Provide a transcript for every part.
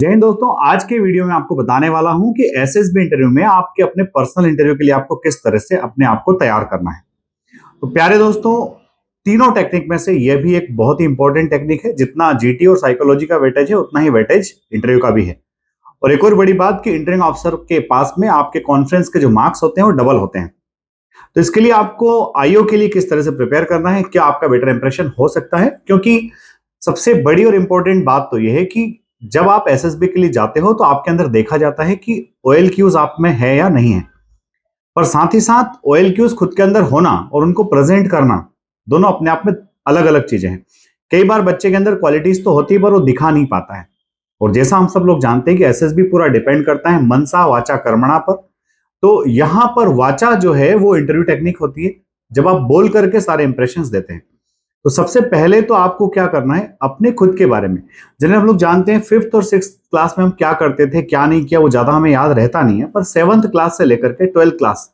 जय हिंद दोस्तों, आज के वीडियो में आपको बताने वाला हूं कि एसएसबी इंटरव्यू में आपके अपने पर्सनल इंटरव्यू के लिए आपको किस तरह से अपने आप को तैयार करना है। तो प्यारे दोस्तों, तीनों टेक्निक में से यह भी एक बहुत ही इंपॉर्टेंट टेक्निक है। जितना जीटी और साइकोलॉजी का वेटेज है उतना ही वेटेज इंटरव्यू का भी है। और एक और बड़ी बात कि इंटरव्यू ऑफिसर के पास में आपके कॉन्फ्रेंस के जो मार्क्स होते हैं वो डबल होते हैं। तो इसके लिए आपको आईओ के लिए किस तरह से प्रिपेयर करना है, क्या आपका बेटर इंप्रेशन हो सकता है, क्योंकि सबसे बड़ी और इंपॉर्टेंट बात तो यह है कि जब आप एसएसबी के लिए जाते हो तो आपके अंदर देखा जाता है कि ओएल क्यूज आप में है या नहीं है। पर साथ ही साथ ओएल क्यूज खुद के अंदर होना और उनको प्रेजेंट करना, दोनों अपने आप में अलग अलग चीजें हैं। कई बार बच्चे के अंदर क्वालिटीज तो होती है पर वो दिखा नहीं पाता है। और जैसा हम सब लोग जानते हैं कि एसएसबी पूरा डिपेंड करता है मनसा वाचा कर्मणा पर। तो यहां पर वाचा जो है वो इंटरव्यू टेक्निक होती है, जब आप बोल करके सारे इंप्रेशंस देते हैं। तो सबसे पहले तो आपको क्या करना है, अपने खुद के बारे में। जिन्हें हम लोग जानते हैं फिफ्थ और सिक्स क्लास में हम क्या करते थे क्या नहीं किया वो ज्यादा हमें याद रहता नहीं है, पर सेवंथ क्लास से लेकर के ट्वेल्थ क्लास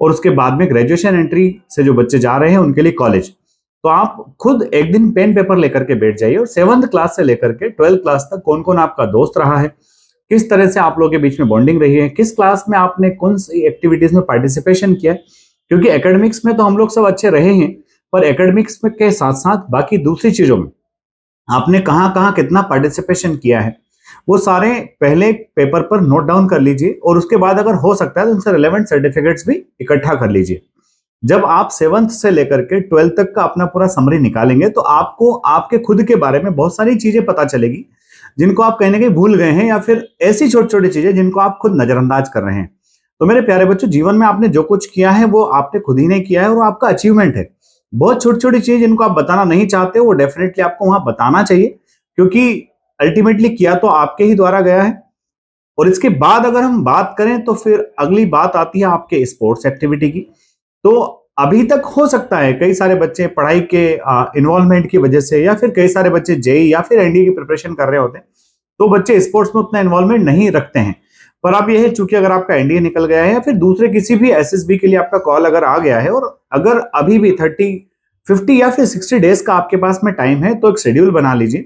और उसके बाद में ग्रेजुएशन एंट्री से जो बच्चे जा रहे हैं उनके लिए कॉलेज, तो आप खुद एक दिन पेन पेपर लेकर के बैठ जाइए और सेवंथ क्लास से लेकर के ट्वेल्थ क्लास तक कौन कौन आपका दोस्त रहा है, किस तरह से आप लोगों के बीच में बॉन्डिंग रही है, किस क्लास में आपने कौन सी एक्टिविटीज में पार्टिसिपेशन किया है। क्योंकि एकेडमिक्स में तो हम लोग सब अच्छे रहे हैं, पर एकेडमिक्स में के साथ साथ बाकी दूसरी चीजों में आपने कहां कहां कितना पार्टिसिपेशन किया है, वो सारे पहले पेपर पर नोट डाउन कर लीजिए। और उसके बाद अगर हो सकता है तो उनसे रिलेवेंट सर्टिफिकेट्स भी इकट्ठा कर लीजिए। जब आप सेवंथ से लेकर के ट्वेल्थ तक का अपना पूरा समरी निकालेंगे तो आपको आपके खुद के बारे में बहुत सारी चीजें पता चलेगी जिनको आप कहीं ना कहीं भूल गए हैं, या फिर ऐसी छोटी छोटी चीजें जिनको आप खुद नजरअंदाज कर रहे हैं। तो मेरे प्यारे बच्चों, जीवन में आपने जो कुछ किया है वो आपने खुद ही ने किया है और वो आपका अचीवमेंट है। बहुत छोटी छोटी चीज जिनको आप बताना नहीं चाहते वो डेफिनेटली आपको वहां बताना चाहिए, क्योंकि अल्टीमेटली किया तो आपके ही द्वारा गया है। और इसके बाद अगर हम बात करें तो फिर अगली बात आती है आपके स्पोर्ट्स एक्टिविटी की। तो अभी तक हो सकता है कई सारे बच्चे पढ़ाई के इन्वॉल्वमेंट की वजह से, या फिर कई सारे बच्चे जेई या फिर एनडीए की प्रिपरेशन कर रहे होते हैं, तो बच्चे स्पोर्ट्स में उतना इन्वॉल्वमेंट नहीं रखते हैं। पर अब यह है, चूंकि अगर आपका एनडीए निकल गया है या फिर दूसरे किसी भी एसएसबी के लिए आपका कॉल अगर आ गया है, और अगर अभी भी 30 50 या फिर 60 डेज का आपके पास में टाइम है, तो एक शेड्यूल बना लीजिए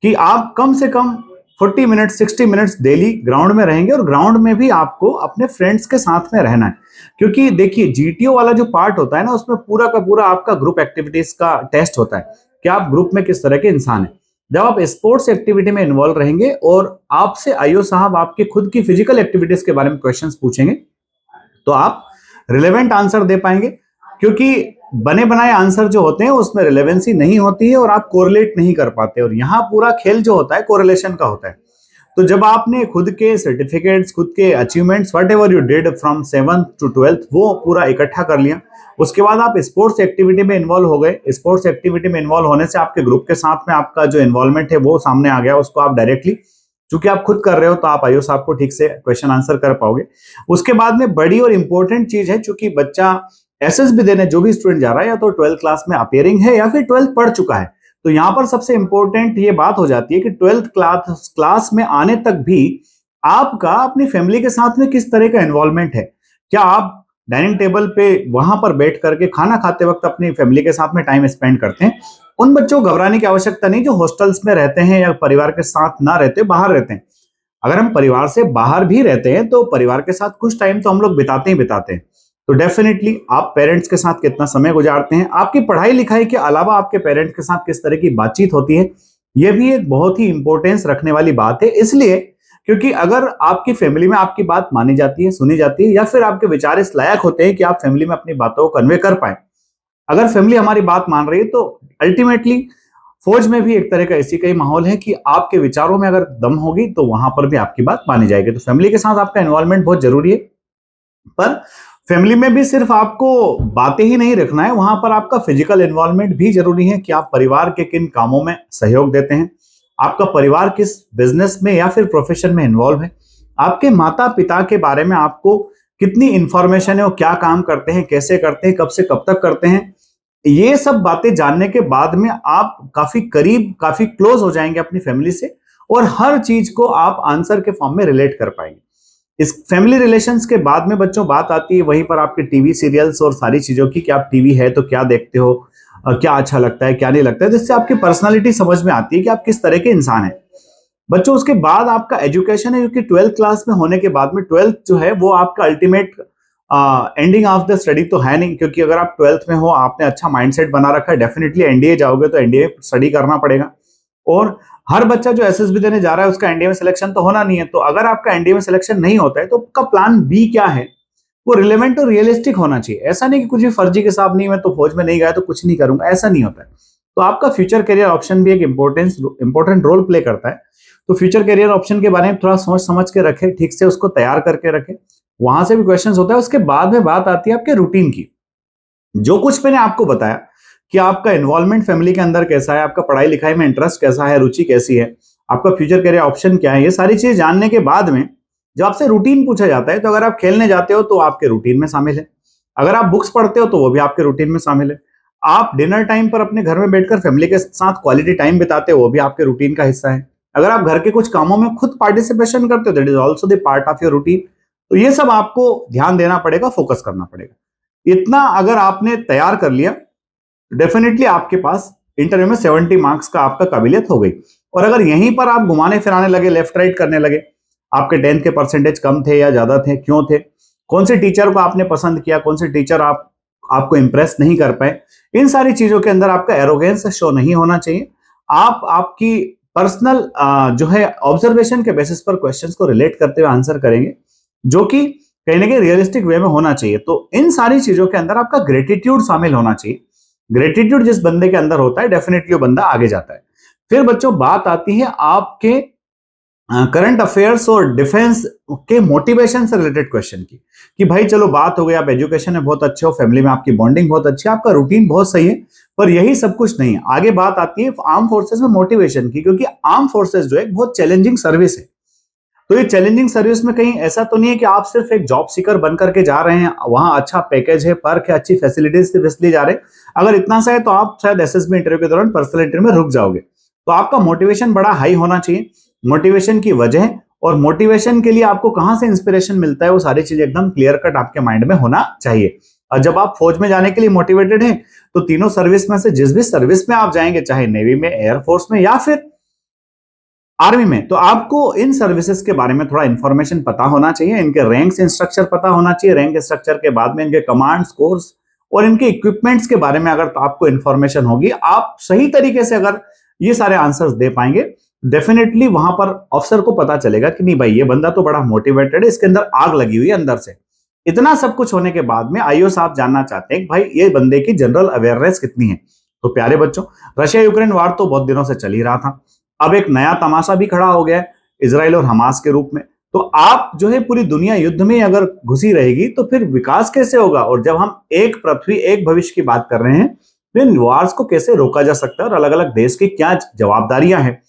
कि आप कम से कम 40 मिनट 60 मिनट्स डेली ग्राउंड में रहेंगे। और ग्राउंड में भी आपको अपने फ्रेंड्स के साथ में रहना है, क्योंकि देखिए जीटीओ वाला जो पार्ट होता है ना, उसमें पूरा का पूरा आपका ग्रुप एक्टिविटीज का टेस्ट होता है कि आप ग्रुप में किस तरह के इंसान हैं। जब आप स्पोर्ट्स एक्टिविटी में इन्वॉल्व रहेंगे और आपसे आईओ साहब आपके खुद की फिजिकल एक्टिविटीज के बारे में क्वेश्चंस पूछेंगे, तो आप रिलेवेंट आंसर दे पाएंगे। क्योंकि बने बनाए आंसर जो होते हैं उसमें रिलेवेंसी नहीं होती है और आप कोरिलेट नहीं कर पाते, और यहाँ पूरा खेल जो होता है कोरिलेशन का होता है। तो जब आपने खुद के सर्टिफिकेट्स, खुद के achievements, whatever you did from seventh to twelfth, वो पूरा इकट्ठा कर लिया, उसके बाद आप स्पोर्ट्स एक्टिविटी में इन्वॉल्व हो गए। स्पोर्ट्स एक्टिविटी में इन्वॉल्व होने से आपके ग्रुप के साथ में आपका जो इन्वॉल्वमेंट है वो सामने आ गया, उसको आप डायरेक्टली, चूंकि आप खुद कर रहे हो तो आप आईओ साहब को ठीक से क्वेश्चन आंसर कर पाओगे। उसके बाद में बड़ी और इंपॉर्टेंट चीज है, चूंकि बच्चा एसएसबी देने जो भी स्टूडेंट जा रहा है या तो ट्वेल्थ क्लास में अपियरिंग है या फिर ट्वेल्थ पढ़ चुका है, तो यहां पर सबसे इंपॉर्टेंट ये बात हो जाती है कि ट्वेल्थ क्लास में आने तक भी आपका अपनी फैमिली के साथ में किस तरह का इन्वॉल्वमेंट है। क्या आप डाइनिंग टेबल पे वहां पर बैठ करके खाना खाते वक्त अपनी फैमिली के साथ में टाइम स्पेंड करते हैं। उन बच्चों को घबराने की आवश्यकता नहीं जो हॉस्टल्स में रहते हैं या परिवार के साथ ना रहते, बाहर रहते हैं। अगर हम परिवार से बाहर भी रहते हैं तो परिवार के साथ कुछ टाइम तो हम लोग बिताते ही बिताते हैं। तो डेफिनेटली आप पेरेंट्स के साथ कितना समय गुजारते हैं, आपकी पढ़ाई लिखाई के अलावा आपके पेरेंट्स के साथ किस तरह की बातचीत होती है, यह भी एक बहुत ही इंपॉर्टेंस रखने वाली बात है। इसलिए क्योंकि अगर आपकी फैमिली में आपकी बात मानी जाती है, सुनी जाती है, या फिर आपके विचार इस लायक होते हैं कि आप फैमिली में अपनी बातों को कन्वे कर पाए, अगर फैमिली हमारी बात मान रही है, तो अल्टीमेटली फौज में भी एक तरह का ऐसी कई माहौल है कि आपके विचारों में अगर दम होगी तो वहां पर भी आपकी बात मानी जाएगी। तो फैमिली के साथ आपका इन्वॉल्वमेंट बहुत जरूरी है। पर फैमिली में भी सिर्फ आपको बातें ही नहीं रखना है, वहां पर आपका फिजिकल इन्वॉल्वमेंट भी जरूरी है कि आप परिवार के किन कामों में सहयोग देते हैं, आपका परिवार किस बिजनेस में या फिर प्रोफेशन में इन्वॉल्व है, आपके माता पिता के बारे में आपको कितनी इंफॉर्मेशन है, वो क्या काम करते हैं, कैसे करते हैं, कब से कब तक करते हैं। ये सब बातें जानने के बाद में आप काफी करीब, काफी क्लोज हो जाएंगे अपनी फैमिली से, और हर चीज को आप आंसर के फॉर्म में रिलेट कर पाएंगे। इस फैमिली रिलेशंस के बाद में बच्चों बात आती है वहीं पर आपके टीवी सीरियल्स और सारी चीजों की, कि आप टीवी है तो क्या देखते हो, क्या अच्छा लगता है क्या नहीं लगता है, जिससे आपकी पर्सनालिटी समझ में आती है कि आप किस तरह के इंसान हैं। बच्चों उसके बाद आपका एजुकेशन है, क्योंकि 12th क्लास में होने के बाद में 12th जो है वो आपका ultimate ending of the study तो है नहीं, क्योंकि अगर आप 12th में हो, आपने अच्छा माइंडसेट बना रखा है, डेफिनेटली एनडीए जाओगे तो एनडीए स्टडी करना पड़ेगा। और हर बच्चा जो एसएसबी देने जा रहा है उसका एनडीए में सिलेक्शन तो होना नहीं है। तो अगर आपका एनडीए में सिलेक्शन नहीं होता है तो आपका प्लान बी क्या है, वो रिलेवेंट और रियलिस्टिक होना चाहिए। ऐसा नहीं कि कुछ भी फर्जी के साथ, नहीं मैं तो फौज में नहीं गया तो कुछ नहीं करूंगा, ऐसा नहीं होता है। तो आपका फ्यूचर करियर ऑप्शन भी एक इंपॉर्टेंट रोल प्ले करता है। तो फ्यूचर करियर ऑप्शन के बारे में थोड़ा सोच समझ के रखें, ठीक से उसको तैयार करके रखें, वहां से भी क्वेश्चन होता है। उसके बाद में बात आती है आपके रूटीन की। जो कुछ मैंने आपको बताया कि आपका इन्वॉल्वमेंट फैमिली के अंदर कैसा है, आपका पढ़ाई लिखाई में इंटरेस्ट कैसा है, रुचि कैसी है, आपका फ्यूचर करियर ऑप्शन क्या है, ये सारी चीजें जानने के बाद में जब आपसे रूटीन पूछा जाता है, तो अगर आप खेलने जाते हो तो आपके रूटीन में शामिल है, अगर आप बुक्स पढ़ते हो तो वो भी आपके रूटीन में शामिल है, आप डिनर टाइम पर अपने घर में बैठकर फैमिली के साथ क्वालिटी टाइम बिताते हो वो भी आपके रूटीन का हिस्सा है, अगर आप घर के कुछ कामों में खुद पार्टिसिपेशन करते हो that is also the part of your routine. तो ये सब आपको ध्यान देना पड़ेगा, फोकस करना पड़ेगा। इतना अगर आपने तैयार कर लिया, डेफिनेटली आपके पास इंटरव्यू में 70 मार्क्स का आपका काबिलियत हो गई। और अगर यहीं पर आप घुमाने फिराने लगे, लेफ्ट राइट करने लगे, आपके 10th के परसेंटेज कम थे या ज्यादा थे, क्यों थे, कौन से टीचर को आपने पसंद किया, कौन से टीचर आपको इंप्रेस नहीं कर पाए, इन सारी चीजों के अंदर आपका एरोगेंस शो नहीं होना चाहिए। आप आपकी पर्सनल जो है ऑब्जर्वेशन के बेसिस पर क्वेश्चंस को रिलेट करते हुए आंसर करेंगे, जो कि कहीं ना कहीं रियलिस्टिक वे में होना चाहिए। तो इन सारी चीजों के अंदर आपका ग्रेटिट्यूड शामिल होना चाहिए। ग्रेटिट्यूड जिस बंदे के अंदर होता है, डेफिनेटली वो बंदा आगे जाता है। फिर बच्चों बात आती है आपके करंट अफेयर्स और डिफेंस के मोटिवेशन से रिलेटेड क्वेश्चन की, कि भाई चलो बात हो गई, आप एजुकेशन में बहुत अच्छे हो, फैमिली में आपकी बॉन्डिंग बहुत अच्छी है, आपका रूटीन बहुत सही है, पर यही सब कुछ नहीं है। आगे बात आती है आर्म फोर्सेस में मोटिवेशन की, क्योंकि आर्म फोर्सेस जो है बहुत चैलेंजिंग सर्विस है। तो ये चैलेंजिंग सर्विस में कहीं ऐसा तो नहीं है कि आप सिर्फ एक जॉब सीकर बन करके जा रहे हैं, वहां अच्छा पैकेज है, पर्क है, अच्छी फैसिलिटीज से इसलिए जा रहे हैं। अगर इतना सा है तो आप शायद एसएसबी इंटरव्यू के दौरान पर्सनल इंटरव्यू में रुक जाओगे। तो आपका मोटिवेशन बड़ा हाई होना चाहिए। मोटिवेशन की वजह और मोटिवेशन के लिए आपको कहां से इंस्पिरेशन मिलता है, वो सारी चीजें एकदम क्लियर कट आपके माइंड में होना चाहिए। और जब आप फौज में जाने के लिए मोटिवेटेड हैं, तो तीनों सर्विस में से जिस भी सर्विस में आप जाएंगे, चाहे नेवी में, एयरफोर्स में या फिर आर्मी में, तो आपको इन सर्विसेज के बारे में थोड़ा इंफॉर्मेशन पता होना चाहिए, इनके रैंक्स स्ट्रक्चर पता होना चाहिए, रैंक स्ट्रक्चर के बाद में इनके कमांड्स, कोर्स और इनके इक्विपमेंट्स के बारे में अगर तो आपको इंफॉर्मेशन होगी, आप सही तरीके से अगर ये सारे आंसर्स दे पाएंगे, डेफिनेटली वहां पर अफसर को पता चलेगा कि नहीं भाई ये बंदा तो बड़ा मोटिवेटेड है, इसके अंदर आग लगी हुई है अंदर से। इतना सब कुछ होने के बाद में आईओ साहब जानना चाहते हैं कि भाई ये बंदे की जनरल अवेयरनेस कितनी है। तो प्यारे बच्चों, रशिया यूक्रेन वार तो बहुत दिनों से चल ही रहा था, अब एक नया तमाशा भी खड़ा हो गया है इजराइल और हमास के रूप में। तो आप जो है पूरी दुनिया युद्ध में अगर घुसी रहेगी तो फिर विकास कैसे होगा, और जब हम एक पृथ्वी एक भविष्य की बात कर रहे हैं, तो इन वार्स को कैसे रोका जा सकता है और अलग अलग देश की क्या जवाबदारियां हैं,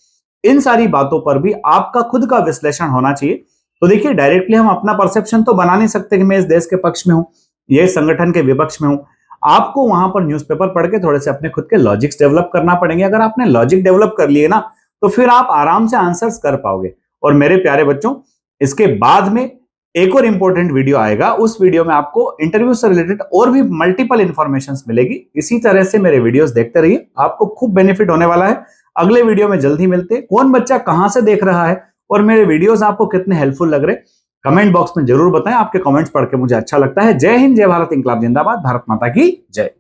इन सारी बातों पर भी आपका खुद का विश्लेषण होना चाहिए। तो देखिए, डायरेक्टली हम अपना परसेप्शन तो बना नहीं सकते कि मैं इस देश के पक्ष में हूं, ये संगठन के विपक्ष में हूं। आपको वहां पर न्यूज़पेपर पढ़ के थोड़े से अपने खुद के लॉजिक्स डेवलप करना पड़ेंगे। अगर आपने लॉजिक डेवलप कर लिए ना, तो फिर आप आराम से आंसर्स कर पाओगे। और मेरे प्यारे बच्चों, इसके बाद में एक और इंपॉर्टेंट वीडियो आएगा, उस वीडियो में आपको इंटरव्यू से रिलेटेड और भी मल्टीपल इंफॉर्मेशंस मिलेगी। इसी तरह से मेरे वीडियोस देखते रहिए, आपको खूब बेनिफिट होने वाला है। अगले वीडियो में जल्द ही मिलते हैं। कौन बच्चा कहां से देख रहा है और मेरे वीडियोस आपको कितने हेल्पफुल लग रहे, कमेंट बॉक्स में जरूर बताएं। आपके कमेंट्स पढ़ के मुझे अच्छा लगता है। जय हिंद, जय भारत, इंकलाब जिंदाबाद, भारत माता की जय।